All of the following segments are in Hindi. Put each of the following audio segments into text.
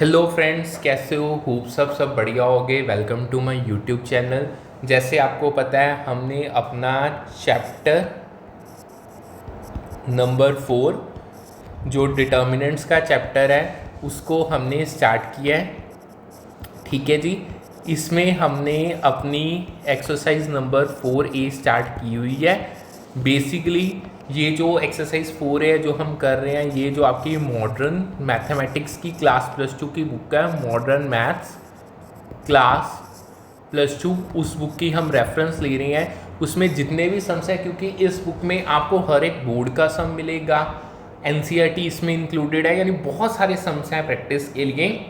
हेलो फ्रेंड्स, कैसे हो? होप सब बढ़िया होगे। Welcome to my YouTube channel. जैसे आपको पता है, हमने अपना चैप्टर नंबर 4 जो डिटर्मिनेंट्स का चैप्टर है उसको हमने स्टार्ट किया है। ठीक है जी। इसमें हमने अपनी एक्सरसाइज नंबर 4A स्टार्ट की हुई है। बेसिकली ये जो एक्सरसाइज 4 है जो हम कर रहे हैं, ये जो आपकी मॉडर्न मैथमेटिक्स की क्लास +2 की बुक है, मॉडर्न मैथ्स क्लास +2, उस बुक की हम रेफरेंस ले रहे हैं। उसमें जितने भी सम्स हैं, क्योंकि इस बुक में आपको हर एक बोर्ड का सम मिलेगा, एनसीईआरटी इसमें इंक्लूडेड है, यानी बहुत सारे सम्स हैं प्रैक्टिस के लिए।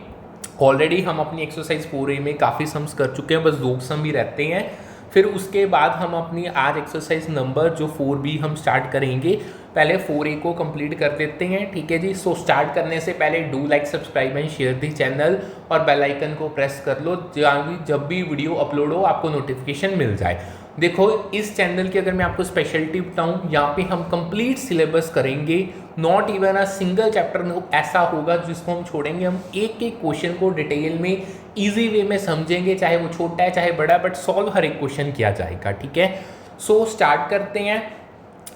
ऑलरेडी हम अपनी एक्सरसाइज 4A में काफ़ी सम्स कर चुके हैं, बस 2 सम भी रहते हैं। फिर उसके बाद हम अपनी आज एक्सरसाइज नंबर जो 4B हम स्टार्ट करेंगे, पहले 4A को कंप्लीट कर देते हैं। ठीक है जी। सो स्टार्ट करने से पहले do like, subscribe and share the channel और बेल आइकन को प्रेस कर लो, जब भी वीडियो अपलोड हो आपको नोटिफिकेशन मिल जाए। देखो, इस चैनल की अगर मैं आपको स्पेशलिटी बताऊं, यहाँ पे हम कंप्लीट सिलेबस करेंगे। Not even a single chapter ऐसा होगा जिसको हम छोड़ेंगे। हम एक एक क्वेश्चन को डिटेल में इजी वे में समझेंगे, चाहे वो छोटा है चाहे बड़ा, बट सॉल्व हर एक क्वेश्चन किया जाएगा। ठीक है। सो स्टार्ट करते हैं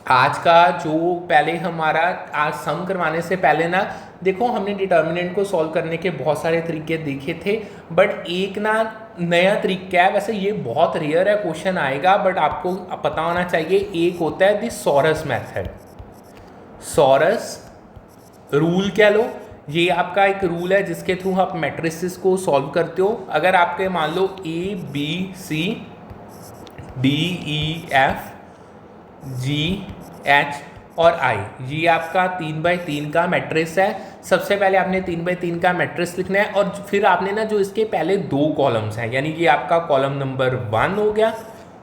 आज का जो पहले हमारा आज सम करवाने से पहले ना, देखो हमने डिटर्मिनेंट को सॉल्व करने के बहुत सारे तरीके देखे थे, बट एक ना नया तरीका है। वैसे ये बहुत रेयर है, क्वेश्चन आएगा, बट आपको पता होना चाहिए। एक होता है the sorus method, sorus rule कह लो। ये आपका एक रूल है जिसके थ्रू आप मैट्रिसेस को सॉल्व करते हो। अगर आपके मान लो ABCDEFGH और I, ये आपका 3x3 का मैट्रिक्स है। सबसे पहले आपने 3x3 का मैट्रिक्स लिखना है और फिर आपने ना जो इसके पहले 2 कॉलम्स हैं, यानी ये आपका कॉलम नंबर 1 हो गया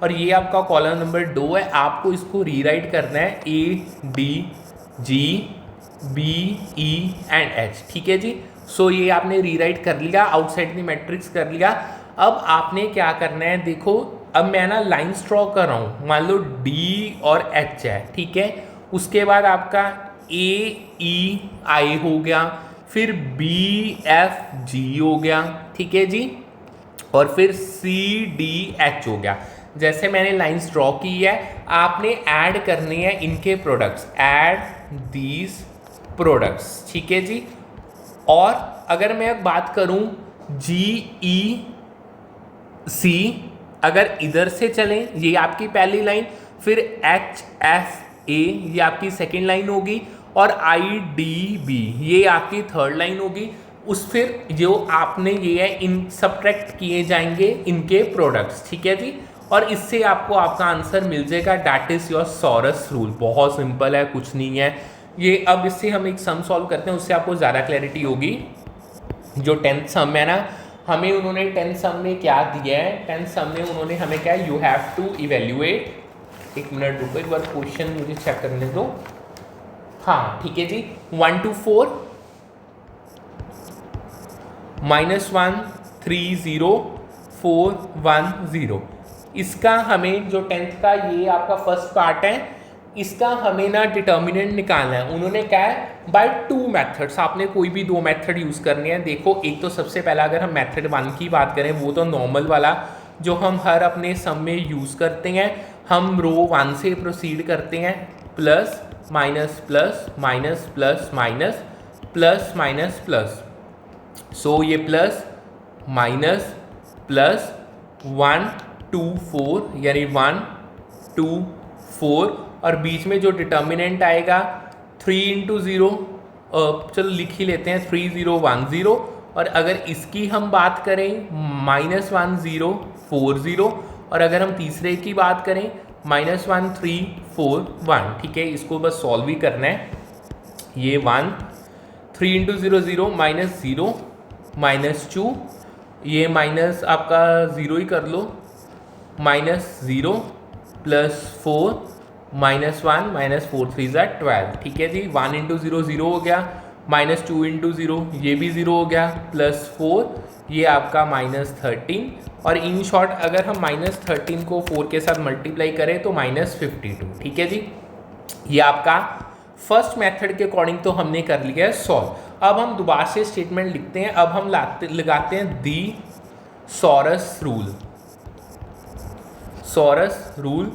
और ये आपका कॉलम नंबर 2 है। आपको इसको रीराइट करना है ADGBE&H। ठीक है जी। सो ये आपने रीराइट कर लिया, आउटसाइड द मैट्रिक्स कर लिया। अब आपने क्या करना है, देखो अब मैं ना लाइन्स ड्रॉ कर रहा हूँ। मान लो D और H है, ठीक है। उसके बाद आपका AEI हो गया, फिर BFG हो गया, ठीक है जी, और फिर CDH हो गया। जैसे मैंने लाइंस ड्रॉ की है, आपने ऐड करनी है इनके प्रोडक्ट्स, ऐड दीज प्रोडक्ट्स। ठीक है जी। और अगर मैं बात करूं GEC, अगर इधर से चलें, ये आपकी पहली लाइन, फिर HFA ये आपकी सेकेंड लाइन होगी, और IDB ये आपकी थर्ड लाइन होगी। उस फिर जो आपने ये है इन सब्ट्रैक्ट किए जाएंगे इनके प्रोडक्ट्स। ठीक है जी। और इससे आपको आपका आंसर मिल जाएगा, that is your sorus rule. बहुत सिंपल है, कुछ नहीं है ये। अब इससे हम एक सम सॉल्व करते हैं, उससे आपको ज़्यादा क्लैरिटी होगी। जो 10th सम है ना, हमें उन्होंने 10th सम में क्या दिया है, 10th सम में उन्होंने हमें क्या, यू हैव टू इवेल्युएट, एक मिनट रुको, एक बार क्वेश्चन मुझे चेक करने दो। हाँ ठीक है जी। 1 to 4 -1 3 0 4 1 0। इसका हमें जो 10th का ये आपका फर्स्ट पार्ट है, इसका हमें ना डिटर्मिनेंट निकालना है। उन्होंने क्या है, बाय 2 मेथड्स, आपने कोई भी 2 मेथड यूज़ करने हैं। देखो, एक तो सबसे पहला अगर हम मेथड 1 की बात करें, वो तो नॉर्मल वाला जो हम हर अपने सम में यूज़ करते हैं। हम रो 1 से प्रोसीड करते हैं, plus minus plus minus plus minus plus minus plus. So ये प्लस माइनस प्लस 1 2 4, यानी 1 2 4, और बीच में जो डिटर्मिनेंट आएगा 3 × 0, चलो लिख ही लेते हैं 3 0 1 0। और अगर इसकी हम बात करें -1 0 4 0, और अगर हम तीसरे की बात करें -1 3 4 1। ठीक है, इसको बस सॉल्व ही करना है। ये 1 3 × 0 0 -0 -2, ये माइनस आपका 0 ही कर लो, -0 +4 -1 -4 3 12। ठीक है जी। 1 × 0 0 हो गया, -2 × 0 ये भी 0 हो गया, +4 ये आपका -13। और इन शॉर्ट अगर हम -13 को 4 के साथ मल्टीप्लाई करें तो -52। ठीक है जी। ये आपका फर्स्ट मेथड के अकॉर्डिंग तो हमने कर लिया है सॉल्व। अब हम दोबारा से स्टेटमेंट लिखते हैं। अब हम लगाते हैं दी सॉरस रूल। सॉरस रूल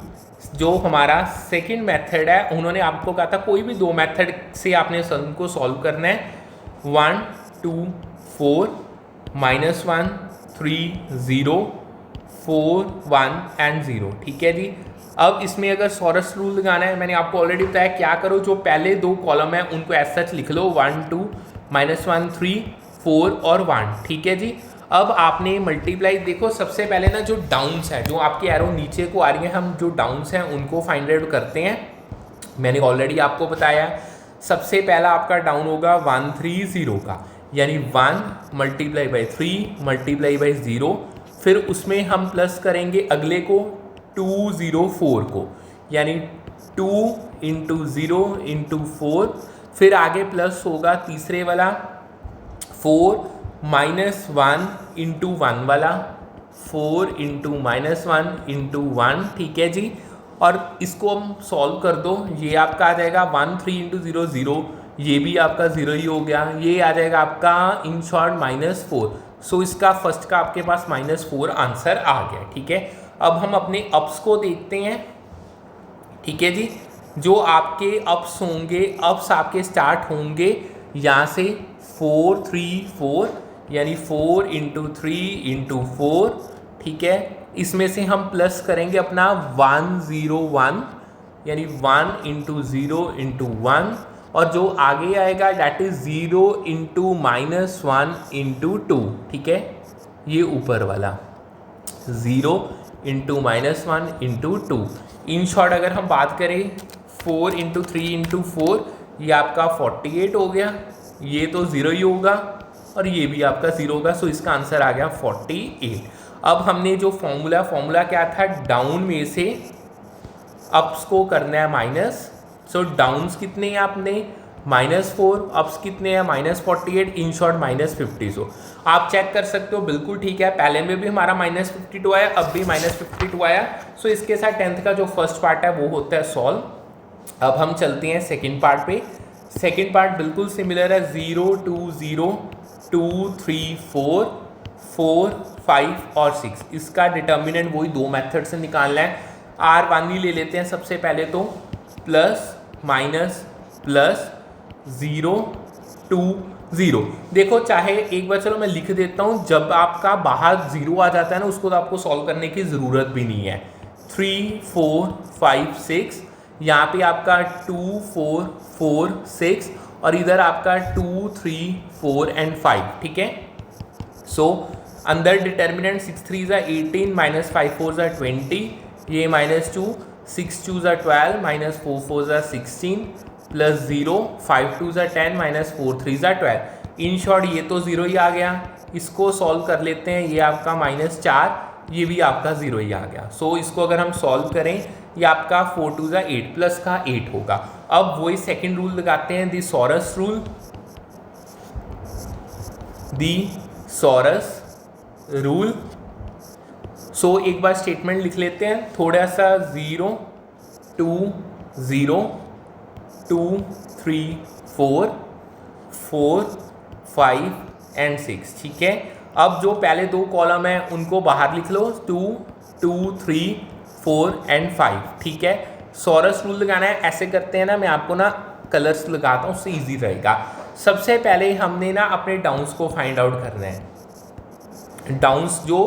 जो हमारा सेकंड मेथड है, उन्होंने आपको कहा था कोई भी दो मेथड से आपने सम को सॉल्व करना है। 1 2 4 -1 3 0 4 1 एंड 0। ठीक है जी। अब इसमें अगर सॉरस रूल लगाना है, मैंने आपको ऑलरेडी बताया क्या करो, जो पहले दो कॉलम है उनको एज सच लिख लो, 1 2 -1 3 4 और 1। ठीक है जी। अब आपने मल्टीप्लाई, देखो सबसे पहले ना जो डाउन्स है, जो आपकी एरो नीचे को आ रही है, हम जो डाउन्स हैं उनको फाइंड आउट करते हैं। मैंने ऑलरेडी आपको बताया सबसे पहला आपका डाउन होगा 1 3 0 का, यानी 1 मल्टीप्लाई बाई 3 मल्टीप्लाई बाई 0, फिर उसमें हम प्लस करेंगे अगले को 2 0 4 को, यानी 2 इंटू 0 इंटू 4, फिर आगे प्लस होगा तीसरे वाला 4 -1 इंटू 1 वाला, 4 इंटू -1 इंटू 1। ठीक है जी। और इसको हम सॉल्व कर दो, ये आपका आ जाएगा 1 3 इंटू 0 0, ये भी आपका 0 ही हो गया, ये आ जाएगा आपका इन शॉर्ट -4। सो इसका फर्स्ट का आपके पास -4 आंसर आ गया। ठीक है। अब हम अपने अप्स को देखते हैं। ठीक है जी। जो आपके अप्स होंगे, अप्स आपके स्टार्ट होंगे यहाँ से 4 3 4, यानी 4 इंटू 3 इंटू 4। ठीक है। इसमें से हम प्लस करेंगे अपना 1 0 1, यानी 1 इंटू 0 इंटू 1, और जो आगे आएगा डैट इज 0 इंटू -1 इंटू 2। ठीक है। ये ऊपर वाला 0 इंटू -1 इंटू 2। इन शॉर्ट अगर हम बात करें 4 इंटू 3 इंटू 4, ये आपका 48 हो गया, ये तो 0 ही होगा और ये भी आपका 0 होगा। सो इसका आंसर आ गया 48। अब हमने जो फॉर्मूला क्या था, डाउन में से अप्स को करना है माइनस। सो डाउन्स कितने हैं आपने -4, अप्स कितने हैं -48, इन शॉर्ट -50। सो आप चेक कर सकते हो, बिल्कुल ठीक है, पहले में भी हमारा -52 आया, अब भी -52 आया। सो इसके साथ 10th का जो फर्स्ट पार्ट है वो होता है सॉल्व। अब हम चलते हैं सेकेंड पार्ट पे। सेकेंड पार्ट बिल्कुल सिमिलर है, 0 2 0 2 3 4 4 5 और 6। इसका डिटर्मिनेंट वही दो मेथड से निकालना है। R1 ही ले लेते हैं सबसे पहले, तो प्लस माइनस प्लस 0 2 0। देखो चाहे एक बार, चलो मैं लिख देता हूँ, जब आपका बाहर 0 आ जाता है ना, उसको तो आपको सॉल्व करने की ज़रूरत भी नहीं है। 3 4 5 6, यहाँ पे आपका 2 4 4 6, और इधर आपका 2 3 4 एंड 5। ठीक है। सो अंदर डिटर्मिनेंट 6 3 18 -5 4 20, ये -2 6 2 12 -4 4 16 प्लस 0 5 2 10 -4 3 12। इन शॉर्ट ये तो 0 ही आ गया। इसको सॉल्व कर लेते हैं, ये आपका -4, ये भी आपका 0 ही आ गया। सो इसको अगर हम सॉल्व करें, ये आपका 4 2 8 प्लस का 8 होगा। अब वही सेकेंड रूल लगाते हैं, दी सॉरस रूल। दी सॉरस रूल। सो एक बार स्टेटमेंट लिख लेते हैं, थोड़ा सा 0 2 0 2 3 4 4 5 एंड 6। ठीक है। अब जो पहले दो कॉलम है उनको बाहर लिख लो, 2 2 3 4 एंड 5। ठीक है। सॉरस रूल लगाना है, ऐसे करते हैं ना, मैं आपको ना कलर्स लगाता हूँ, उससे ईजी रहेगा। सबसे पहले हमने ना अपने डाउन्स को फाइंड आउट करना है। डाउन्स जो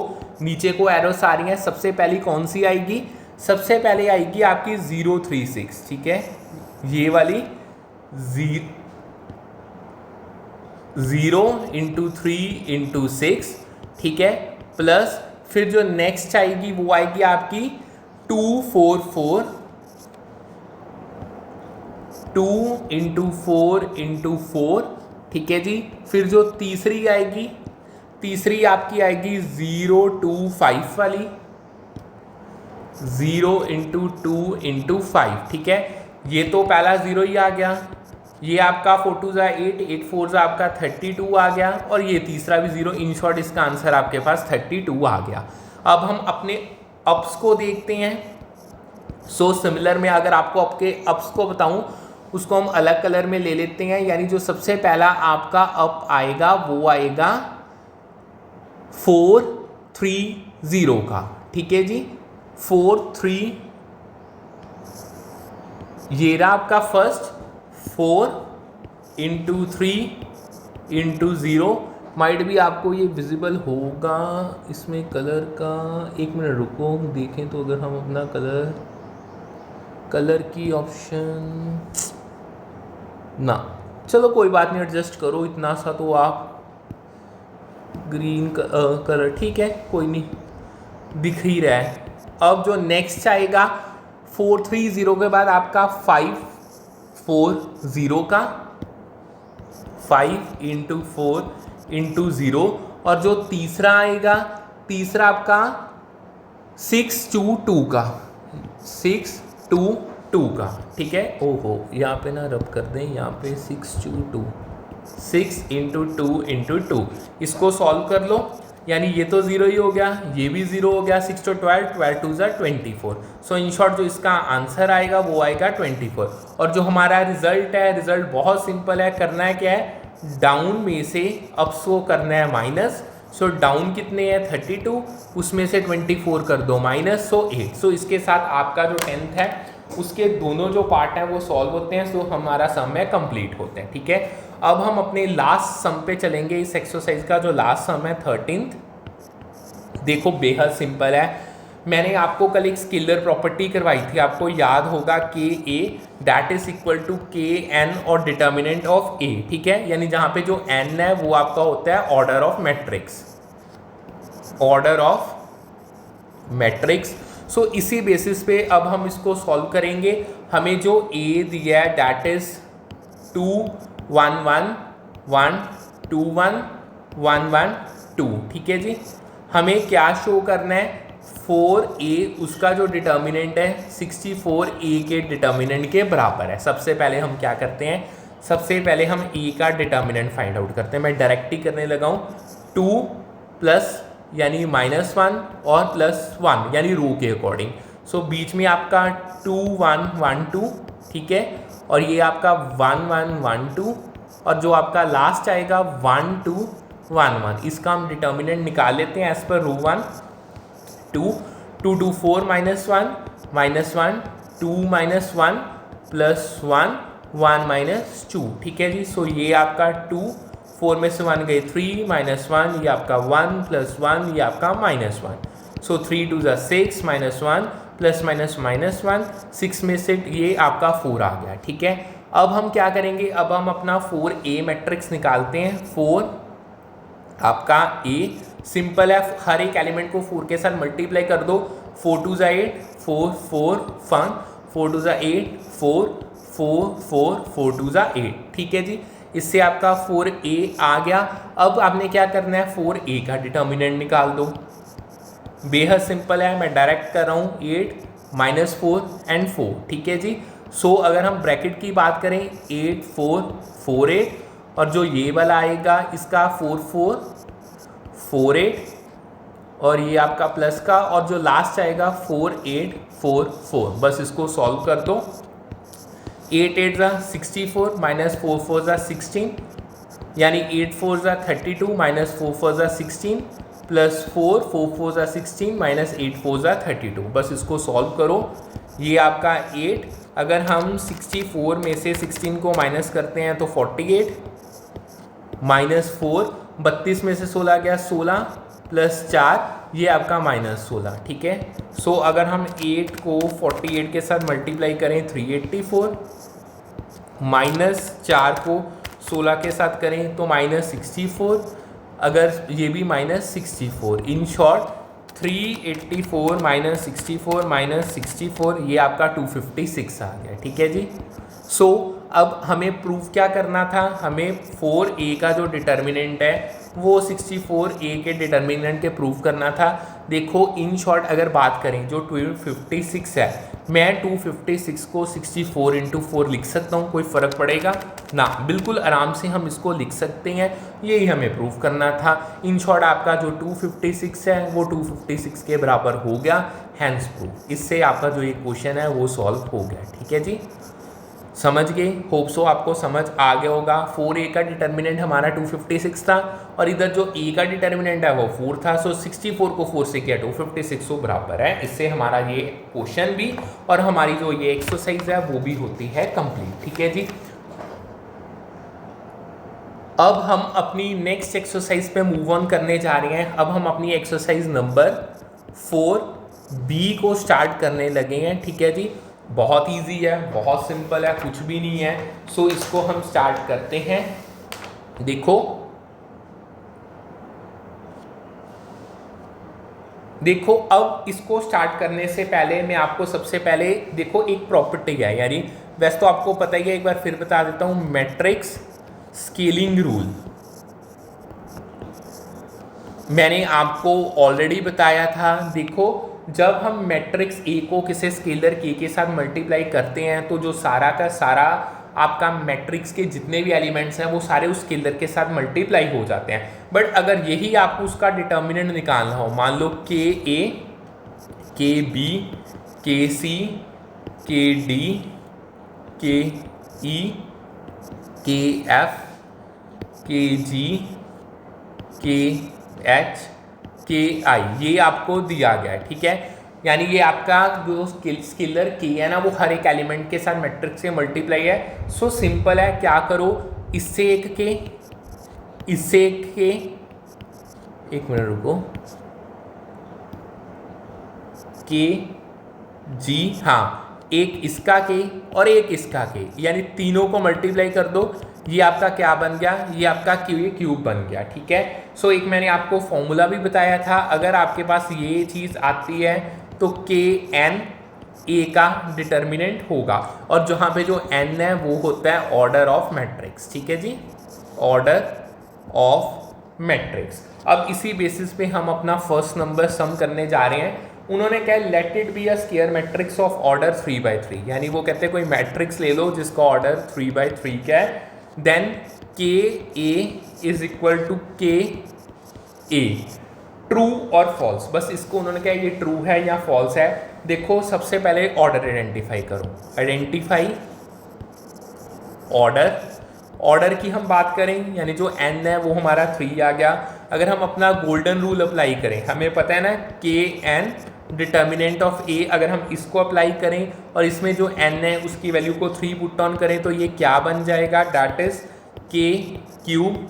नीचे को एरोस आ रही हैं, सबसे पहली कौन सी आएगी, सबसे पहले आएगी आपकी 0 3 6। ठीक है। ये वाली 0 इंटू 3 इंटू 6। ठीक है। प्लस फिर जो नेक्स्ट आएगी वो आएगी आपकी 2 4 4, 2 इंटू 4 इंटू 4। ठीक है जी। फिर जो तीसरी आएगी, तीसरी आपकी आएगी 0 2 5 वाली, 0 इंटू 2 इंटू 5। ठीक है। ये तो पहला 0 ही आ गया, ये आपका 4 2 8 8 4 आपका 32 आ गया, और ये तीसरा भी 0। इन शॉर्ट इसका आंसर आपके पास 32 आ गया। अब हम अपने अप्स को देखते हैं। सो सिमिलर में अगर आपको आपके अप्स को बताऊं, उसको हम अलग कलर में ले लेते हैं। यानी जो सबसे पहला आपका अप आएगा वो आएगा 430 का, ठीक है जी। 43 ये रहा आपका फर्स्ट, 4 इंटू 3 इंटू 0। माइट भी आपको ये विजिबल होगा इसमें कलर का, एक मिनट रुको देखें तो। अगर हम अपना कलर की ऑप्शन ना, चलो कोई बात नहीं, एडजस्ट करो इतना सा तो आप। ग्रीन कलर ठीक है, कोई नहीं, दिख ही रहा है। अब जो नेक्स्ट आएगा 430 के बाद आपका 540 का, 5 इंटू 4 इंटू 0। और जो तीसरा आएगा, तीसरा आपका 622 का, 622 का, ठीक है। ओहो यहाँ पे ना रब कर दें, यहाँ पे 622, 6 इंटू 2 इंटू 2, इसको सॉल्व कर लो। यानी ये तो 0 ही हो गया, ये भी 0 हो गया। 6 to 12, 12 2 24। सो इन शॉर्ट जो इसका आंसर आएगा वो आएगा 24। और जो हमारा रिजल्ट है, रिजल्ट बहुत सिंपल है। करना है क्या है, डाउन में से अप शो करना है माइनस। सो डाउन कितने हैं 32, उसमें से 24 कर दो माइनस, सो 8। सो इसके साथ आपका जो 10th है उसके दोनों जो पार्ट हैं वो सॉल्व होते हैं। सो हमारा सम है कंप्लीट होते हैं, ठीक है। अब हम अपने लास्ट सम पे चलेंगे। इस एक्सरसाइज का जो लास्ट सम है 13th, देखो बेहद सिंपल है। मैंने आपको कल एक स्केलर प्रॉपर्टी करवाई थी, आपको याद होगा के ए दैट इज इक्वल टू के एन और डिटर्मिनेंट ऑफ ए, ठीक है। यानी जहाँ पे जो एन है वो आपका होता है order of matrix, order of matrix. So इसी बेसिस पे अब हम इसको सॉल्व करेंगे। हमें जो ए दिया है दैट इज 2 1 1 1 2 1 1 1 2, ठीक है जी। हमें क्या शो करना है, 4a उसका जो डिटर्मिनेंट है 64a के डिटर्मिनेंट के बराबर है। सबसे पहले हम क्या करते हैं, सबसे पहले हम a का डिटर्मिनेंट फाइंड आउट करते हैं। मैं डायरेक्ट ही करने लगा हूँ। 2 प्लस यानी -1 और +1 यानी रो के अकॉर्डिंग। सो बीच में आपका 2 1 1 2, ठीक है। और ये आपका 1 1 1 2, और जो आपका लास्ट आएगा 1 2 1 1। इसका हम डिटर्मिनेंट निकाल लेते हैं एज पर रो 1। 2 2 2 4 -1 -1 2 -1 +1 1 -2, ठीक है जी। सो ये आपका 2, 4 में से 1 गए 3 -1, ये आपका 1 +1, ये आपका -1। सो 3 2 6 -1 +- 6 में से ये आपका 4 आ गया, ठीक है। अब हम क्या करेंगे, अब हम अपना 4a मैट्रिक्स निकालते हैं। 4 आपका a सिंपल है, हर एक एलिमेंट को 4 के साथ मल्टीप्लाई कर दो। 4 2 8 4 4 1 4 2 8 4 4 4 4 2 8, ठीक है जी। इससे आपका 4a आ गया। अब आपने क्या करना है, 4a का डिटर्मिनेंट निकाल दो। बेहद सिंपल है, मैं डायरेक्ट कर रहा हूँ। 8 -4 एंड 4, ठीक है जी। सो अगर हम ब्रैकेट की बात करें 8 4 4 8, और जो ये वाला आएगा इसका 4 4 4 8, और ये आपका प्लस का, और जो लास्ट आएगा 4 8 4 4। बस इसको सॉल्व कर दो। 8 8 64 -4 4 16, यानी 8 4 32 -4 4 16 +4 4 4 16 -8 4 32। बस इसको सॉल्व करो। ये आपका 8, अगर हम 64 में से 16 को माइनस करते हैं तो 48 -4, 32 में से 16 गया 16 +4, ये आपका -16, ठीक है। सो अगर हम 8 को 48 के साथ मल्टीप्लाई करें 384, -4 को 16 के साथ करें तो -64, अगर ये भी -64। इन शॉर्ट 384 -64 -64, ये आपका 256 आ गया, ठीक है जी। सो अब हमें प्रूफ क्या करना था, हमें 4a का जो डिटर्मिनेंट है वो 64a के डिटर्मिनेंट के प्रूफ करना था। देखो इन शॉर्ट अगर बात करें जो 256 है, मैं 256 को 64 × 4 लिख सकता हूँ, कोई फ़र्क पड़ेगा ना, बिल्कुल आराम से हम इसको लिख सकते हैं। यही हमें प्रूफ करना था। इन शॉर्ट आपका जो 256 है वो 256 के बराबर हो गया, हैंस प्रूफ। इससे आपका जो ये क्वेश्चन है वो सॉल्व हो गया, ठीक है जी। समझ गए? होप सो आपको समझ आ गया होगा। 4a का डिटर्मिनेंट हमारा 256 था और इधर जो a का डिटर्मिनेंट है वो 4 था। सो 64 को 4 से किया 256 को बराबर है। इससे हमारा ये क्वेश्चन भी और हमारी जो ये एक्सरसाइज है वो भी होती है कंप्लीट। ठीक है जी। अब हम अपनी नेक्स्ट एक्सरसाइज पे मूव ऑन करने जा रहे हैं। अब हम अपनी एक्सरसाइज नंबर 4b को स्टार्ट करने लगे हैं। ठीक है जी। बहुत इजी है, बहुत सिंपल है, कुछ भी नहीं है। सो इसको हम स्टार्ट करते हैं। देखो अब इसको स्टार्ट करने से पहले मैं आपको सबसे पहले देखो एक प्रॉपर्टी है, यानी वैसे तो आपको पता ही है, एक बार फिर बता देता हूं। मैट्रिक्स स्केलिंग रूल मैंने आपको ऑलरेडी बताया था। देखो जब हम मैट्रिक्स ए को किसी स्केलर के साथ मल्टीप्लाई करते हैं तो जो सारा का सारा आपका मैट्रिक्स के जितने भी एलिमेंट्स हैं वो सारे उस स्केलर के साथ मल्टीप्लाई हो जाते हैं। बट अगर यही आपको उसका डिटर्मिनेंट निकालना हो, मान लो के ए, के बी, के सी, के डी, के ई, के एफ, के जी, के एच, के आई, ये आपको दिया गया है। ठीक है, यानी ये आपका जो स्केलर के है ना वो हर एक एलिमेंट के साथ मैट्रिक्स से मल्टीप्लाई है। सो सिंपल है, क्या करो, इससे एक के, इससे एक के, एक मिनट रुको, के जी, हाँ, एक इसका के और एक इसका के, यानी तीनों को मल्टीप्लाई कर दो। ये आपका क्या बन गया, ये आपका क्यूब बन गया। ठीक है। सो एक मैंने आपको फॉर्मूला भी बताया था, अगर आपके पास ये चीज़ आती है तो के एन ए का डिटर्मिनेंट होगा, और जहाँ पे जो एन है वो होता है ऑर्डर ऑफ मैट्रिक्स। ठीक है जी, ऑर्डर ऑफ मैट्रिक्स। अब इसी बेसिस पे हम अपना फर्स्ट नंबर सम करने जा रहे हैं। उन्होंने कहा let it be a square matrix of order 3/3, यानी वो कहते हैं कोई मैट्रिक्स ले लो जिसका ऑर्डर 3/3 का है। देन के ए इज इक्वल टू के ए, ट्रू और फॉल्स, बस इसको उन्होंने कहा ये ट्रू है या फॉल्स है। देखो सबसे पहले ऑर्डर आइडेंटिफाई करो, आइडेंटिफाई ऑर्डर की हम बात करें, यानी जो n है वो हमारा 3 आ गया। अगर हम अपना गोल्डन रूल अप्लाई करें, हमें पता है ना के एन डिटर्मिनेंट ऑफ ए, अगर हम इसको अप्लाई करें और इसमें जो n है उसकी वैल्यू को 3 पुट ऑन करें तो ये क्या बन जाएगा, दैट इज के क्यूब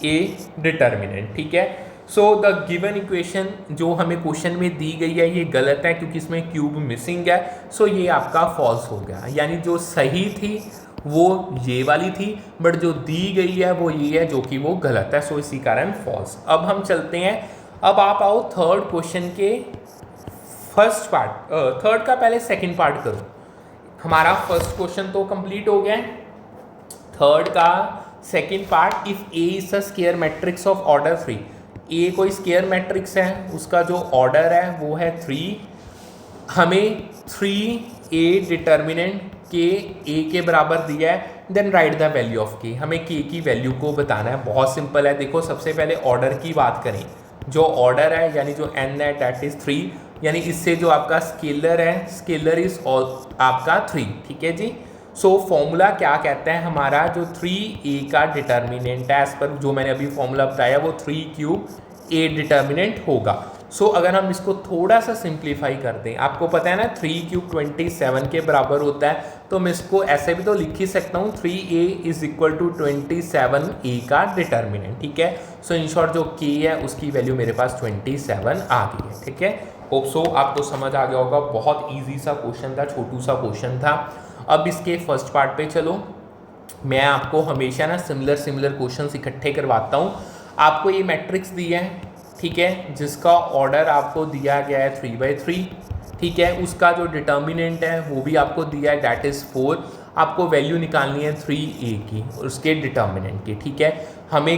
ए डिटर्मिनेंट। ठीक है। सो द गिवन इक्वेशन जो हमें क्वेश्चन में दी गई है ये गलत है क्योंकि इसमें क्यूब मिसिंग है। सो ये आपका फॉल्स हो गया, यानी जो सही थी वो ये वाली थी, बट जो दी गई है वो ये है जो कि वो गलत है। सो इसी कारण फॉल्स। अब हम चलते हैं, अब आप आओ थर्ड क्वेश्चन के फर्स्ट पार्ट, थर्ड का पहले सेकंड पार्ट करो। हमारा फर्स्ट क्वेश्चन तो कंप्लीट हो गया, थर्ड का second part, if A is a square matrix of order 3, ए कोई स्क्वायर मैट्रिक्स है, उसका जो ऑर्डर है वो है 3, हमें 3a डिटर्मिनेंट के ए के बराबर दिया है, then write the value of K, हमें के की वैल्यू को बताना है। बहुत सिंपल है, देखो सबसे पहले ऑर्डर की बात करें, जो ऑर्डर है यानी जो n है दैट इज 3, यानी इससे जो आपका स्केलर है, स्केलर इज आपका 3। ठीक है जी। सो फॉर्मूला क्या कहता है, हमारा जो 3a का डिटर्मिनेंट है, एज पर जो मैंने अभी फॉर्मूला बताया वो 3 क्यूब a डिटर्मिनेंट होगा। सो अगर हम इसको थोड़ा सा सिंप्लीफाई कर दें, आपको पता है ना 3 क्यूब 27 के बराबर होता है, तो मैं इसको ऐसे भी तो लिख ही सकता हूँ 3a is equal to 27a का डिटर्मिनेंट। ठीक है। सो इन शॉर्ट जो k है उसकी वैल्यू मेरे पास 27 आ गई है। ठीक है। होप सो आपको समझ आ गया होगा, बहुत ईजी सा क्वेश्चन था, छोटू सा क्वेश्चन था। अब इसके फर्स्ट पार्ट पे चलो, मैं आपको हमेशा ना सिमिलर क्वेश्चंस इकट्ठे करवाता हूँ। आपको ये मैट्रिक्स दिया है, ठीक है, जिसका ऑर्डर आपको दिया गया है 3/3। ठीक है। उसका जो डिटर्मिनेंट है वो भी आपको दिया है, दैट इज़ 4। आपको वैल्यू निकालनी है 3a की, उसके डिटर्मिनेंट की। ठीक है। हमें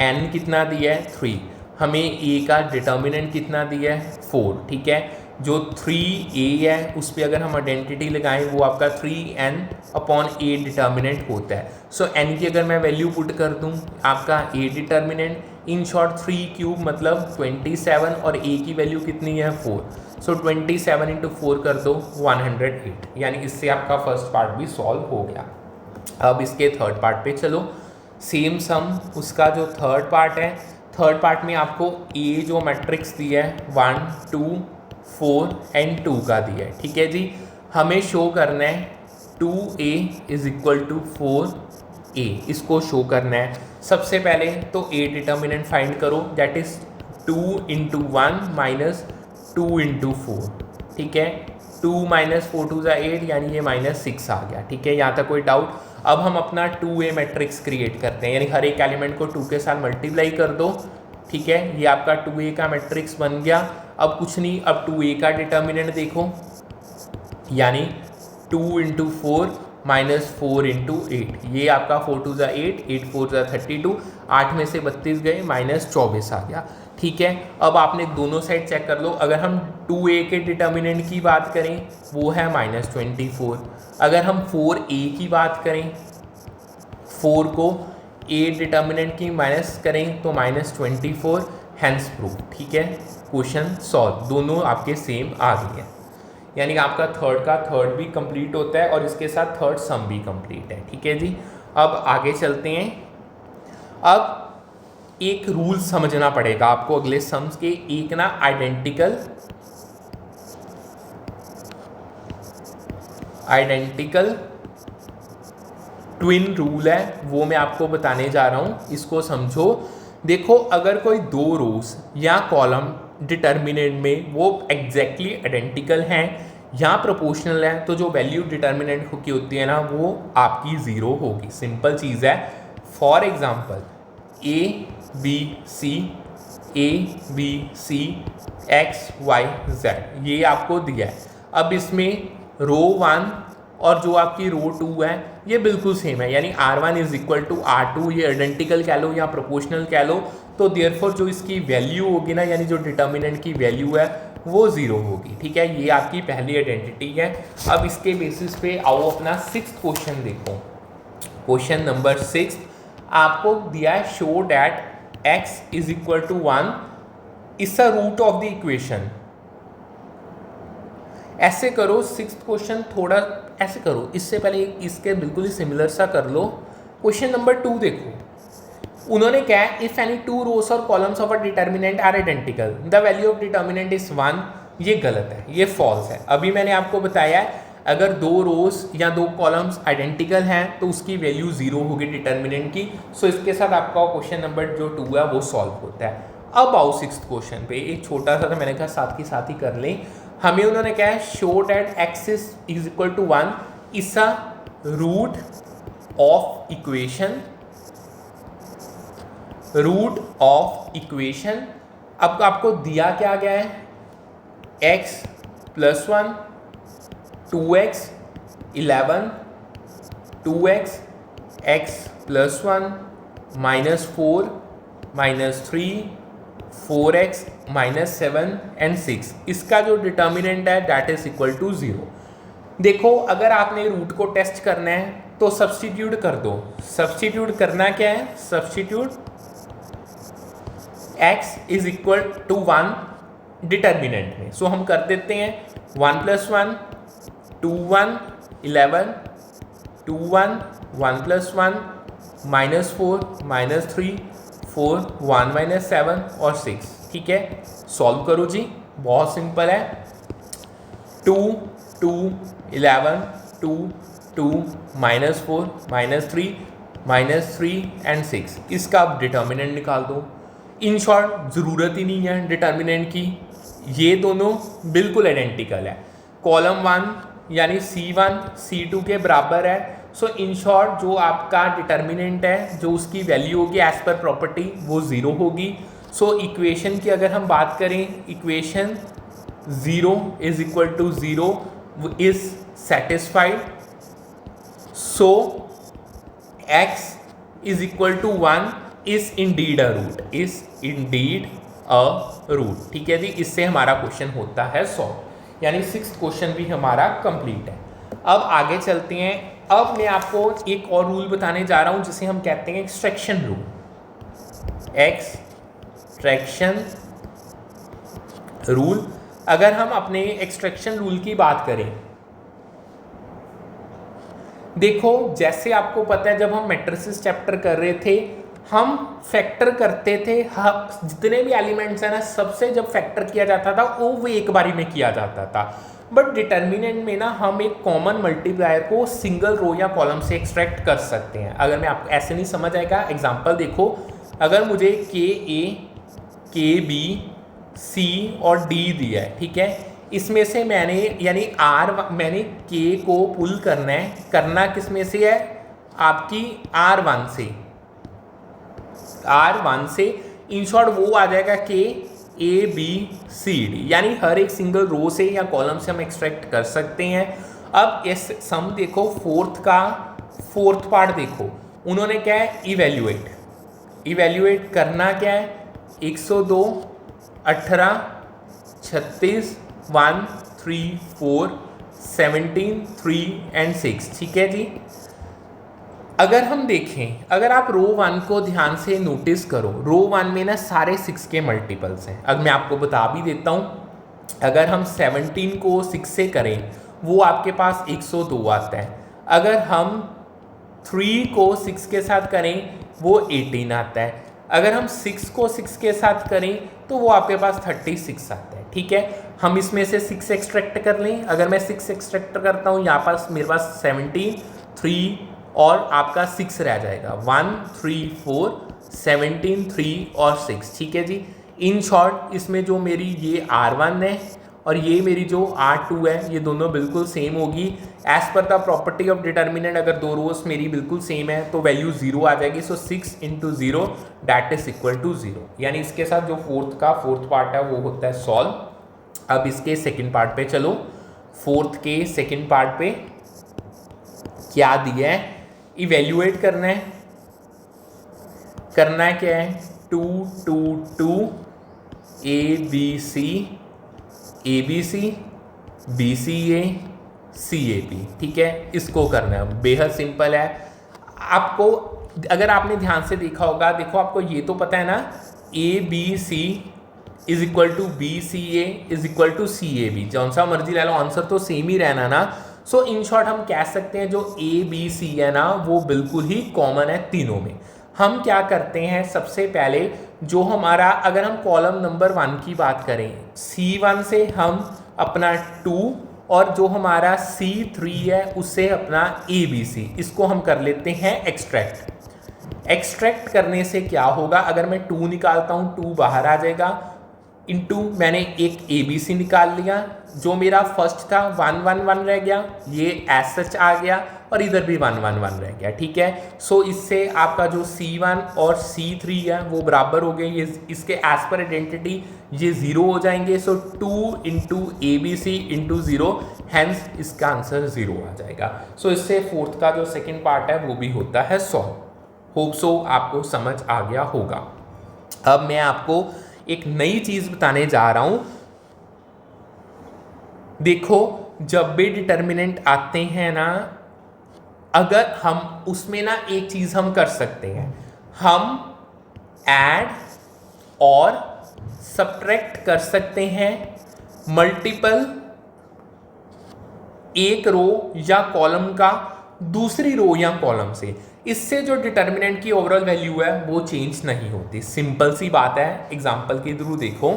n कितना दिया है 3, हमें a का डिटर्मिनेंट कितना दिया है 4। ठीक है। जो 3a है उस पर अगर हम आइडेंटिटी लगाएं वो आपका 3n/a डिटर्मिनेंट होता है। सो n की अगर मैं वैल्यू पुट कर दूं, आपका a determinant in short 3 cube मतलब 27 और a की वैल्यू कितनी है 4। सो 27 इंटू 4 कर दो 108, यानी इससे आपका फर्स्ट पार्ट भी सॉल्व हो गया। अब इसके थर्ड पार्ट पे चलो। सेम सम उसका जो थर्ड पार्ट है, थर्ड पार्ट में आपको ए जो मैट्रिक्स दिया है 1 2 4 एंड 2 का दिया है, ठीक है जी। हमें शो करना है 2a is equal to 4a, इसको शो करना है। सबसे पहले तो a डिटर्मिनेंट फाइंड करो, that is 2 into 1 minus 2 into 4, ठीक है। 2 माइनस 4 2 8, यानी ये -6 आ गया, ठीक है। यहाँ तक कोई डाउट? अब हम अपना 2a मैट्रिक्स क्रिएट करते हैं, यानी हर एक एलिमेंट को 2 के साथ मल्टीप्लाई कर दो, ठीक है। ये आपका 2a का मैट्रिक्स बन गया। अब कुछ नहीं, अब 2a का डिटर्मिनेंट देखो, यानी 2 इंटू 4 माइनस 4 इंटू 8, ये आपका 4 2 8, 8 4 32, 8 में से 32 गए, -24 आ गया, ठीक है। अब आपने दोनों साइड चेक कर लो। अगर हम 2a के डिटर्मिनेंट की बात करें वो है -24, अगर हम 4a की बात करें, 4 को a डिटर्मिनेंट की माइनस करें तो -24, हैंस प्रूफ, ठीक है। क्वेश्चन सॉल्व, दोनों आपके सेम आ गए हैं, यानी आपका थर्ड का थर्ड भी कंप्लीट होता है और इसके साथ थर्ड सम भी कंप्लीट है, ठीक है जी। अब आगे चलते हैं। अब एक रूल समझना पड़ेगा आपको अगले सम्स के, एक ना आइडेंटिकल ट्विन रूल है, वो मैं आपको बताने जा रहा हूँ, इसको समझो। देखो, अगर कोई दो रोज या कॉलम डिटर्मिनेंट में वो एग्जैक्टली आइडेंटिकल हैं या प्रोपोर्शनल है, तो जो वैल्यू डिटर्मिनेंट की होती है ना वो आपकी ज़ीरो होगी। सिंपल चीज़ है। For example A B C X Y Z, ये आपको दिया है। अब इसमें रो 1 और जो आपकी रो 2 है ये बिल्कुल सेम है, यानी R1 is equal to R2, ये आइडेंटिकल कह लो या प्रोपोर्शनल कह लो, तो देयरफॉर जो इसकी वैल्यू होगी ना, यानी जो डिटर्मिनेंट की वैल्यू है वो 0 होगी, ठीक है। ये आपकी पहली आइडेंटिटी है। अब इसके बेसिस पे आओ अपना 6th क्वेश्चन देखो। क्वेश्चन नंबर 6 आपको दिया है, show that x is equal to 1 is a root of the equation. ऐसे करो, 6th क्वेश्चन थोड़ा ऐसे करो, इससे पहले इसके बिल्कुल ही सिमिलर सा कर लो। क्वेश्चन नंबर 2 देखो, उन्होंने क्या है, इफ एनी टू रोज और columns of a determinant are identical the value of determinant is 1। ये गलत है, ये फॉल्स है। अभी मैंने आपको बताया है अगर दो रोज या दो कॉलम्स आइडेंटिकल हैं तो उसकी वैल्यू 0 होगी डिटर्मिनेंट की। सो इसके साथ आपका क्वेश्चन नंबर जो 2 है वो सॉल्व होता है। अब आओ 6th क्वेश्चन पे, एक छोटा सा था, मैंने कहा साथ के साथ ही कर लें। हमें उन्होंने क्या है, show that x is equal to 1 is a root of equation. अब आपको दिया क्या गया है, x plus 1 2x 11 2x x plus 1 -4 -3 4x -7 and 6, इसका जो डिटर्मिनेंट है दैट इज इक्वल टू 0। देखो, अगर आपने रूट को टेस्ट करना है तो सब्स्टिट्यूट कर दो। सब्स्टिट्यूट करना क्या है, substitute x is equal to 1 determinant में। सो हम कर देते हैं 1 + 1 2 1 11 2 1 1 + 1 -4 -3 4 1 -7 और 6, ठीक है। सॉल्व करो जी, बहुत सिंपल है। 2 2 11 2 2 -4 -3 -3 एंड 6, इसका आप डिटर्मिनेंट निकाल दो। इन शॉर्ट ज़रूरत ही नहीं है डिटर्मिनेंट की, ये दोनों बिल्कुल आइडेंटिकल है। कॉलम 1 यानी C1 C2 के बराबर है। सो इन शॉर्ट जो आपका डिटर्मिनेंट है, जो उसकी वैल्यू होगी एज पर प्रॉपर्टी, वो 0 होगी। सो इक्वेशन की अगर हम बात करें, equation 0 is equal to 0 is satisfied. So x is equal to 1 is indeed a root, ठीक है जी। इससे हमारा क्वेश्चन होता है सॉल्व, यानी 6th क्वेश्चन भी हमारा कंप्लीट है। अब आगे चलते हैं। अब मैं आपको एक और रूल बताने जा रहा हूं जिसे हम कहते हैं एक्सट्रैक्शन रूल। एक्सट्रैक्शन रूल, अगर हम अपने एक्सट्रैक्शन रूल की बात करें, देखो जैसे आपको पता है जब हम मैट्रिसेस चैप्टर कर रहे थे हम फैक्टर करते थे, जितने भी एलिमेंट्स हैं ना सबसे जब फैक्टर किया जाता था वो एक बारी में किया जाता था। बट डिटर्मिनेंट में ना हम एक कॉमन मल्टीप्लायर को सिंगल रो या कॉलम से एक्सट्रैक्ट कर सकते हैं। अगर मैं आपको ऐसे नहीं समझ आएगा, एग्जांपल देखो, अगर मुझे के ए, के बी, सी और डी दिया है, ठीक है, इसमें से मैंने यानी मैंने के को पुल करना है, करना किस में से है, आपकी R1 से इन शॉर्ट वो आ जाएगा के ए बी सी डी, यानी हर एक सिंगल रो से या कॉलम से हम एक्सट्रैक्ट कर सकते हैं। अब इस सम देखो, फोर्थ पार्ट देखो, उन्होंने क्या है, इवेल्युएट करना क्या है, 102, 18, 36, 1, 3, 4, 17, 3 एंड 6, ठीक है जी। अगर हम देखें, अगर आप रो 1 को ध्यान से नोटिस करो, रो 1 में ना सारे 6 के मल्टीपल्स हैं। अब मैं आपको बता भी देता हूँ, अगर हम 17 को 6 से करें वो आपके पास 102 आता है, अगर हम 3 को 6 के साथ करें वो 18 आता है, अगर हम 6 को 6 के साथ करें तो वो आपके पास 36 आता है, ठीक है। हम इसमें से 6 एक्सट्रैक्ट कर लें, अगर मैं 6 एक्सट्रैक्ट करता हूँ यहाँ पास मेरे पास 17, 3 और आपका 6 रह जाएगा, 1, 3, 4, 17, 3 और 6, ठीक है जी। इन शॉर्ट इसमें जो मेरी ये R1 है और ये मेरी जो R2 है ये दोनों बिल्कुल सेम होगी। As per the property of determinant अगर दो रोज मेरी बिल्कुल सेम है तो वैल्यू 0 आ जाएगी। सो 6 × 0 दैट इज इक्वल टू 0, यानी इसके साथ जो फोर्थ पार्ट है वो होता है सॉल्व। अब इसके सेकेंड पार्ट पे चलो, फोर्थ के सेकेंड पार्ट पे क्या दिया है, इवेल्युएट करना है क्या है, 2, 2, 2 ABC, ABC, BCA, CAB, ठीक है, इसको करना है, बेहद सिंपल है। आपको अगर आपने ध्यान से देखा होगा, देखो आपको ये तो पता है ना, ABC is equal to BCA is equal to CAB, जौन सा मर्जी ले लो आंसर तो सेम ही रहना ना। सो इन शॉर्ट हम कह सकते हैं जो ABC है ना वो बिल्कुल ही कॉमन है तीनों में। हम क्या करते हैं, सबसे पहले जो हमारा, अगर हम कॉलम नंबर 1 की बात करें, C1 से हम अपना 2 और जो हमारा C3 है उससे अपना ABC, इसको हम कर लेते हैं एक्सट्रैक्ट करने से क्या होगा, अगर मैं 2 निकालता हूँ 2 बाहर आ जाएगा, इनटू मैंने एक ABC निकाल लिया, जो मेरा फर्स्ट था 1, 1, 1 रह गया, ये एज सच आ गया और इधर भी 1, 1, 1 रह गया, ठीक है। सो इससे आपका जो C1 और C3 है वो बराबर हो गए, ये इसके एज पर आइडेंटिटी ये 0 हो जाएंगे। सो 2 × ABC × 0, हैंस इसका आंसर 0 आ जाएगा। सो इससे फोर्थ का जो सेकेंड पार्ट है वो भी होता है सॉल्व। होप सो आपको समझ आ गया होगा। अब मैं आपको एक नई चीज बताने जा रहा हूं। देखो जब भी डिटर्मिनेंट आते हैं ना, अगर हम उसमें ना एक चीज हम कर सकते हैं, हम ऐड और सब्ट्रैक्ट कर सकते हैं मल्टीपल एक रो या कॉलम का दूसरी रो या कॉलम से। इससे जो डिटर्मिनेंट की ओवरऑल वैल्यू है वो चेंज नहीं होती। सिंपल सी बात है, एग्जांपल के थ्रू देखो,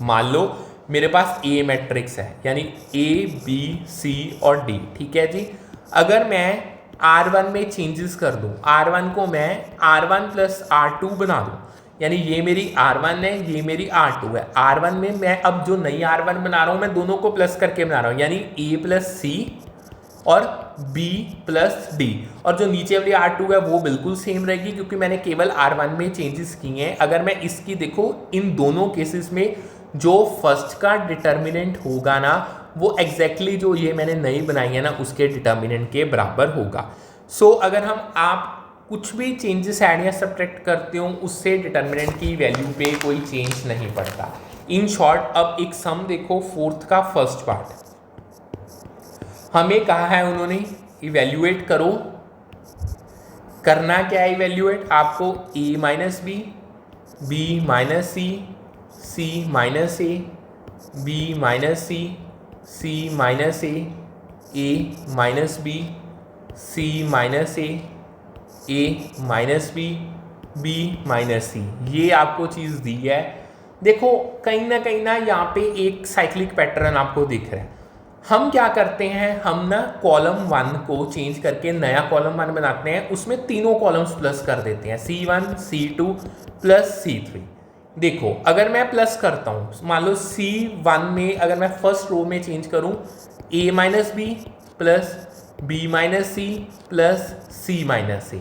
मान लो मेरे पास A मैट्रिक्स है, यानी A, B, C और D, ठीक है जी। अगर मैं R1 में चेंजेस कर दूं, R1 को मैं R1 + R2 बना दूं, यानी ये मेरी R1 है, ये मेरी R2 है। R1 में मैं अब जो नई R1 बना रहा हूं मैं दोनों को प्लस करके बना रहा हूं, यानी A + C और B + D, और जो नीचे वाली R2 है वो बिल्कुल सेम रहेगी क्योंकि मैंने केवल R1 में चेंजेस किए हैं। अगर मैं इसकी देखो, इन दोनों केसेस में जो फर्स्ट का डिटर्मिनेंट होगा ना वो एग्जैक्टली जो ये मैंने नई बनाई है ना उसके डिटर्मिनेंट के बराबर होगा। सो अगर आप कुछ भी चेंजेस ऐड या सब्ट्रैक्ट करते हो उससे डिटर्मिनेंट की वैल्यू पे कोई चेंज नहीं पड़ता। इन शॉर्ट अब एक सम देखो, फोर्थ का फर्स्ट पार्ट हमें कहा है उन्होंने इवेल्युएट करो। करना क्या है इवेल्युएट, आपको A - B, B - C, C - A, B minus C minus A minus B, C minus A minus B minus C, ये आपको चीज़ दी है। देखो कहीं ना यहाँ पे एक साइक्लिक पैटर्न आपको दिख रहा है। हम क्या करते हैं, हम ना कॉलम 1 को चेंज करके नया कॉलम 1 बनाते हैं, उसमें तीनों कॉलम्स प्लस कर देते हैं, C1 C2 प्लस C3। देखो अगर मैं प्लस करता हूँ, मान लो C1 में अगर मैं फर्स्ट रो में चेंज करूँ A minus B plus B minus C plus C minus C,